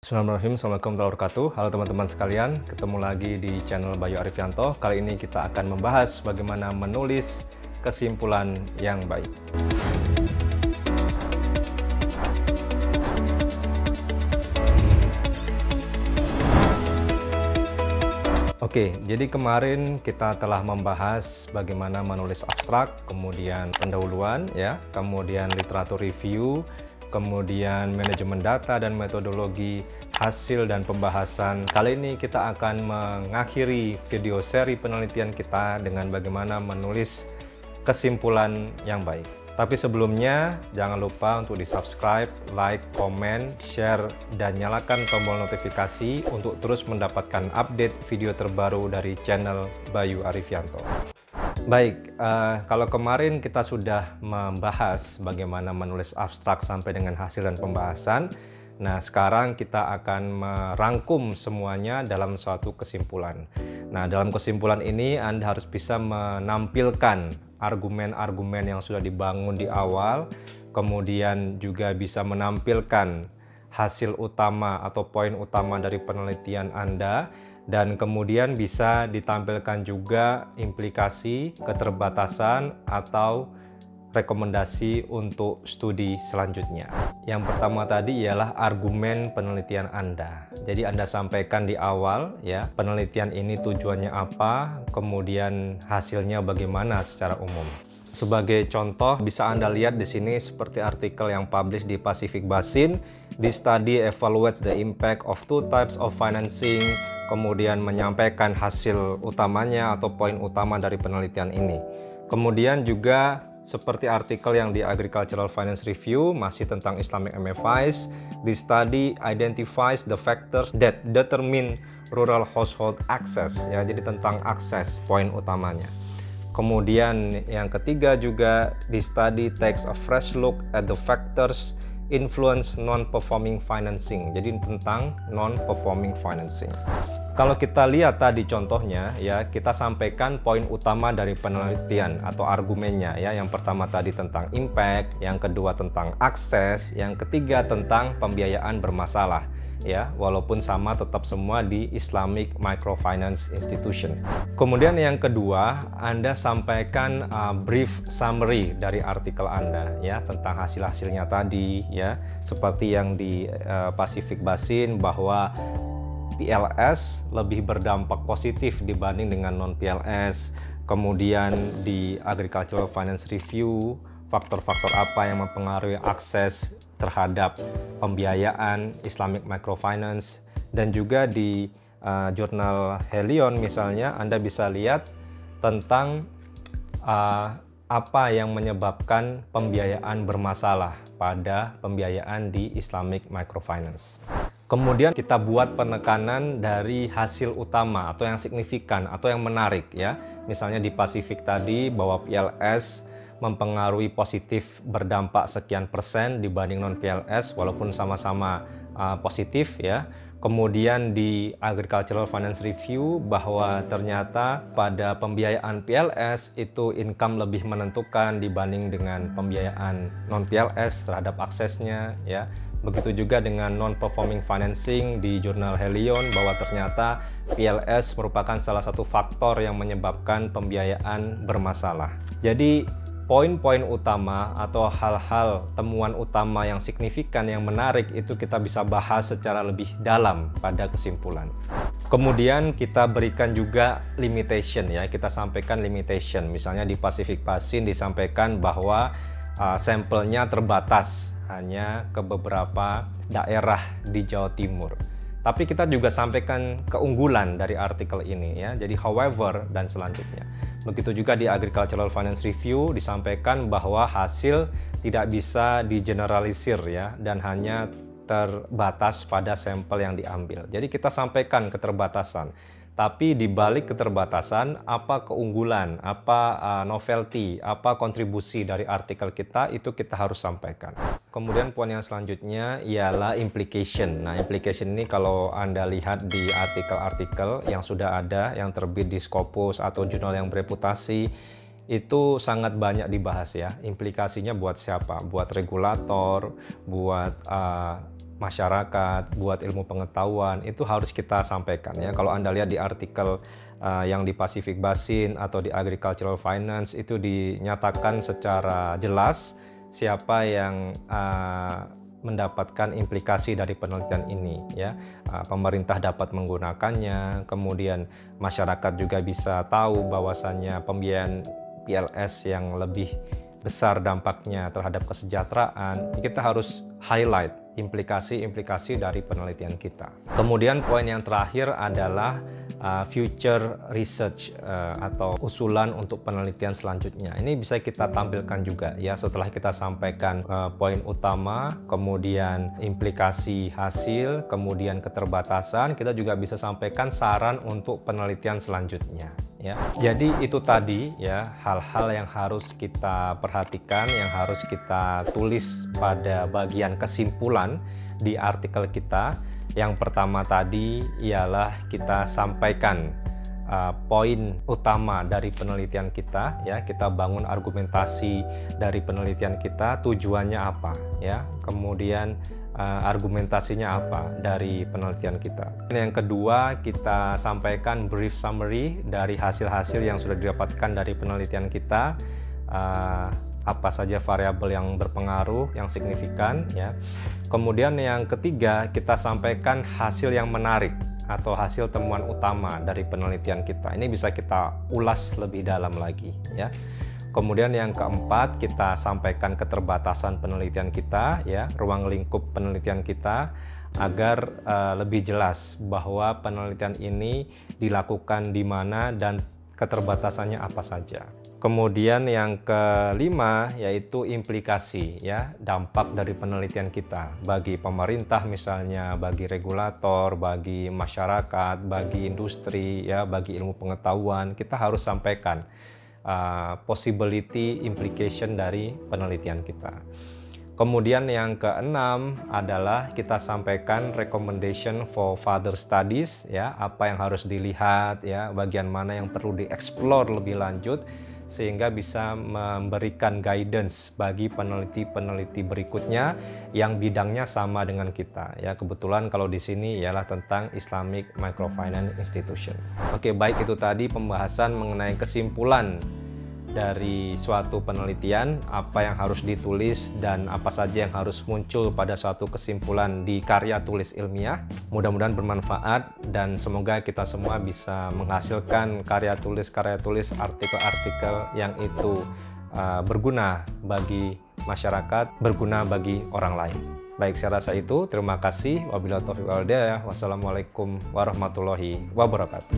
Bismillahirrahmanirrahim. Assalamualaikum warahmatullahi wabarakatuh. Halo teman-teman sekalian, ketemu lagi di channel Bayu Arifianto. Kali ini kita akan membahas bagaimana menulis kesimpulan yang baik. Oke, jadi kemarin kita telah membahas bagaimana menulis abstrak, kemudian pendahuluan, ya, kemudian literatur review, kemudian manajemen data dan metodologi, hasil dan pembahasan. Kali ini kita akan mengakhiri video seri penelitian kita dengan bagaimana menulis kesimpulan yang baik. Tapi sebelumnya, jangan lupa untuk di-subscribe, like, komen, share, dan nyalakan tombol notifikasi untuk terus mendapatkan update video terbaru dari channel Bayu Arifianto. Baik, kalau kemarin kita sudah membahas bagaimana menulis abstrak sampai dengan hasil dan pembahasan. Nah, sekarang kita akan merangkum semuanya dalam suatu kesimpulan. Nah, dalam kesimpulan ini Anda harus bisa menampilkan argumen-argumen yang sudah dibangun di awal, kemudian juga bisa menampilkan hasil utama atau poin utama dari penelitian Anda, dan kemudian bisa ditampilkan juga implikasi, keterbatasan, atau rekomendasi untuk studi selanjutnya. Yang pertama tadi ialah argumen penelitian Anda. Jadi Anda sampaikan di awal, ya, penelitian ini tujuannya apa, kemudian hasilnya bagaimana secara umum. Sebagai contoh, bisa Anda lihat di sini seperti artikel yang publish di Pacific Basin. This study evaluates the impact of two types of financing, kemudian menyampaikan hasil utamanya atau poin utama dari penelitian ini. Kemudian juga seperti artikel yang di Agricultural Finance Review, masih tentang Islamic MFIs. This study identifies the factors that determine rural household access, ya, jadi tentang akses poin utamanya. Kemudian yang ketiga juga, this study takes a fresh look at the factors influence non-performing financing, jadi tentang non-performing financing. Kalau kita lihat tadi contohnya, ya, kita sampaikan poin utama dari penelitian atau argumennya, ya. Yang pertama tadi tentang impact, yang kedua tentang akses, yang ketiga tentang pembiayaan bermasalah, ya, walaupun sama tetap semua di Islamic Microfinance Institution. Kemudian yang kedua, Anda sampaikan brief summary dari artikel Anda, ya, tentang hasil-hasilnya tadi, ya, seperti yang di Pacific Basin, bahwa PLS lebih berdampak positif dibanding dengan non-PLS. Kemudian di Agricultural Finance Review, faktor-faktor apa yang mempengaruhi akses terhadap pembiayaan Islamic Microfinance. Dan juga di jurnal Helion misalnya, Anda bisa lihat tentang apa yang menyebabkan pembiayaan bermasalah pada pembiayaan di Islamic Microfinance. Kemudian kita buat penekanan dari hasil utama atau yang signifikan atau yang menarik, ya. Misalnya di Pacific tadi bahwa PLS mempengaruhi positif berdampak sekian persen dibanding non PLS walaupun sama-sama positif, ya. Kemudian di Agricultural Finance Review bahwa ternyata pada pembiayaan PLS itu income lebih menentukan dibanding dengan pembiayaan non PLS terhadap aksesnya, ya. Begitu juga dengan non-performing financing di jurnal Helion bahwa ternyata PLS merupakan salah satu faktor yang menyebabkan pembiayaan bermasalah. Jadi poin-poin utama atau hal-hal temuan utama yang signifikan, yang menarik itu kita bisa bahas secara lebih dalam pada kesimpulan. Kemudian kita berikan juga limitation, ya, kita sampaikan limitation. Misalnya di Pacific Basin disampaikan bahwa sampelnya terbatas hanya ke beberapa daerah di Jawa Timur. Tapi kita juga sampaikan keunggulan dari artikel ini, ya. Jadi however dan selanjutnya. Begitu juga di Agricultural Finance Review disampaikan bahwa hasil tidak bisa digeneralisir, ya, dan hanya terbatas pada sampel yang diambil. Jadi kita sampaikan keterbatasan. Tapi di balik keterbatasan, apa keunggulan, apa novelty, apa kontribusi dari artikel kita, itu kita harus sampaikan. Kemudian poin yang selanjutnya ialah implication. Nah, implication ini kalau Anda lihat di artikel-artikel yang sudah ada, yang terbit di Scopus atau jurnal yang bereputasi, itu sangat banyak dibahas ya. Implikasinya buat siapa? Buat regulator, buat masyarakat, buat ilmu pengetahuan, itu harus kita sampaikan ya. Kalau Anda lihat di artikel yang di Pacific Basin atau di Agricultural Finance, itu dinyatakan secara jelas siapa yang mendapatkan implikasi dari penelitian ini ya. Pemerintah dapat menggunakannya, kemudian masyarakat juga bisa tahu bahwasannya pembiayaan PLS yang lebih besar dampaknya terhadap kesejahteraan. Kita harus highlight implikasi-implikasi dari penelitian kita. Kemudian poin yang terakhir adalah future research atau usulan untuk penelitian selanjutnya. Ini bisa kita tampilkan juga ya setelah kita sampaikan poin utama, kemudian implikasi hasil, kemudian keterbatasan, kita juga bisa sampaikan saran untuk penelitian selanjutnya. Ya, jadi itu tadi ya hal-hal yang harus kita perhatikan, yang harus kita tulis pada bagian kesimpulan di artikel kita. Yang pertama tadi ialah kita sampaikan poin utama dari penelitian kita ya, kita bangun argumentasi dari penelitian kita, tujuannya apa ya, kemudian argumentasinya apa dari penelitian kita. Yang kedua, kita sampaikan brief summary dari hasil-hasil yang sudah didapatkan dari penelitian kita, apa saja variabel yang berpengaruh, yang signifikan ya. Kemudian yang ketiga, kita sampaikan hasil yang menarik atau hasil temuan utama dari penelitian kita. Ini bisa kita ulas lebih dalam lagi ya. Kemudian yang keempat, kita sampaikan keterbatasan penelitian kita ya, ruang lingkup penelitian kita, agar lebih jelas bahwa penelitian ini dilakukan di mana dan keterbatasannya apa saja. Kemudian yang kelima yaitu implikasi ya, dampak dari penelitian kita bagi pemerintah misalnya, bagi regulator, bagi masyarakat, bagi industri ya, bagi ilmu pengetahuan. Kita harus sampaikan possibility implication dari penelitian kita. Kemudian yang keenam adalah kita sampaikan recommendation for further studies ya, apa yang harus dilihat ya, bagian mana yang perlu dieksplor lebih lanjut sehingga bisa memberikan guidance bagi peneliti-peneliti berikutnya yang bidangnya sama dengan kita ya. Kebetulan kalau di sini ialah tentang Islamic Microfinance Institution. Oke, baik, itu tadi pembahasan mengenai kesimpulan dari suatu penelitian, apa yang harus ditulis dan apa saja yang harus muncul pada suatu kesimpulan di karya tulis ilmiah. Mudah-mudahan bermanfaat dan semoga kita semua bisa menghasilkan karya tulis, artikel-artikel yang itu berguna bagi masyarakat, berguna bagi orang lain. Baik, saya rasa itu. Terima kasih. Wabillahi taufiq wal hidayah. Wassalamualaikum warahmatullahi wabarakatuh.